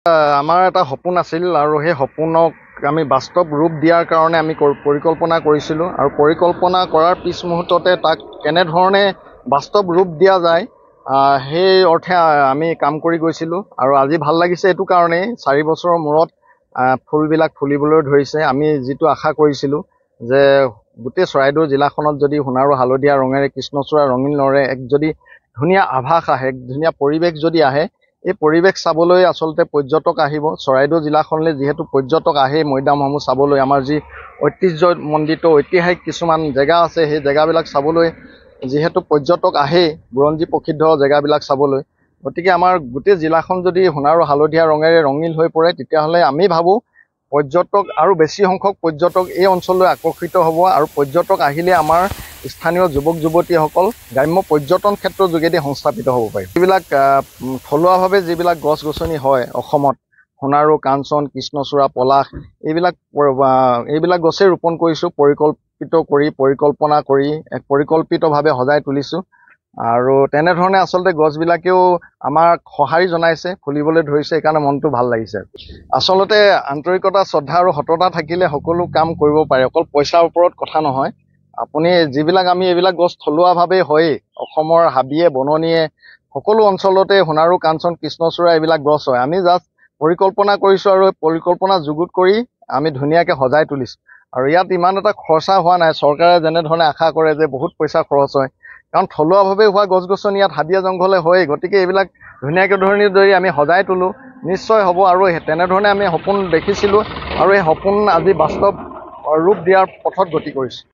আমাৰ এটা সপোন আছিল আৰু সেই সপোনক আমি বাস্তৱ ৰূপ দিয়াৰ কাৰণে আমি পৰিকল্পনা কৰিছিলোঁ আৰু পৰিকল্পনা কৰাৰ পিছ মুহূৰ্ততে তাক কেনেধৰণে বাস্তৱ ৰূপ দিয়া যায় সেই অৰ্থে আমি কাম কৰি গৈছিলোঁ। আৰু আজি ভাল লাগিছে এইটো কাৰণেই 4 বছৰৰ মূৰত ফুলবিলাক ফুলিবলৈ ধৰিছে। আমি যিটো আশা কৰিছিলোঁ যে গোটেই চৰাইদেউ জিলাখনত যদি সোণাৰু হালধীয়া ৰঙেৰে কৃষ্ণচূড়া ৰঙীন নৰে এক যদি ধুনীয়া আভাস আহে, এক ধুনীয়া পৰিৱেশ যদি আহে, এই পৰিৱেশ চাবলৈ আচলতে পৰ্যটক আহিব। চৰাইদেউ জিলাখনলৈ যিহেতু পৰ্যটক আহে মৈদামসমূহ চাবলৈ, আমাৰ যি ঐতিহ্যমণ্ডিত ঐতিহাসিক কিছুমান জেগা আছে, সেই জেগাবিলাক চাবলৈ যিহেতু পৰ্যটক আহে, বুৰঞ্জী প্ৰসিদ্ধ জেগাবিলাক চাবলৈ, গতিকে আমাৰ গোটেই জিলাখন যদি সোণাৰু হালধীয়া ৰঙেৰে ৰঙীন হৈ পৰে, তেতিয়াহ'লে আমি ভাবোঁ পৰ্যটক আৰু বেছি সংখ্যক পৰ্যটক এই অঞ্চললৈ আকৰ্ষিত হ'ব। আৰু পৰ্যটক আহিলে আমাৰ স্থানীয় যুৱক যুৱতীসকল গ্ৰাম্য পৰ্যটন ক্ষেত্ৰৰ যোগেদি সংস্থাপিত হ'ব পাৰে। যিবিলাক থলুৱাভাৱে যিবিলাক গছ গছনি হয় অসমত, সোণাৰু, কাঞ্চন, কৃষ্ণচূড়া, পলাশ, এইবিলাক গছেই ৰোপণ কৰিছোঁ। পৰিকল্পনা কৰি এক পৰিকল্পিতভাৱে সজাই তুলিছোঁ। আৰু তেনেধৰণে আচলতে গছবিলাকেও আমাক সঁহাৰি জনাইছে, ফুলিবলৈ ধৰিছে, সেইকাৰণে মনটো ভাল লাগিছে। আচলতে আন্তৰিকতা, শ্ৰদ্ধা আৰু সততা থাকিলে সকলো কাম কৰিব পাৰে, অকল পইচাৰ ওপৰত কথা নহয়। আপুনি যিবিলাক আমি এইবিলাক গছ থলুৱাভাৱে হয়েই, অসমৰ হাবিয়ে বননিয়ে সকলো অঞ্চলতে সোণাৰু, কাঞ্চন, কৃষ্ণচূড়া এইবিলাক গছ হয়। আমি জাষ্ট পৰিকল্পনা কৰিছোঁ আৰু পৰিকল্পনা যুগুত কৰি আমি ধুনীয়াকৈ সজাই তুলিছোঁ। আৰু ইয়াত ইমান এটা খৰচা হোৱা নাই। চৰকাৰে যেনেধৰণে আশা কৰে যে বহুত পইচা খৰচ হয়, কাৰণ থলুৱাভাৱে হোৱা গছ গছনি ইয়াত হাবিয়ে জংঘলে হয়েই। গতিকে এইবিলাক ধুনীয়াকৈ যদি আমি সজাই তোলোঁ, নিশ্চয় হ'ব। আৰু তেনেধৰণে আমি সপোন দেখিছিলোঁ আৰু এই সপোন আজি বাস্তৱ ৰূপ দিয়াৰ পথত গতি কৰিছোঁ।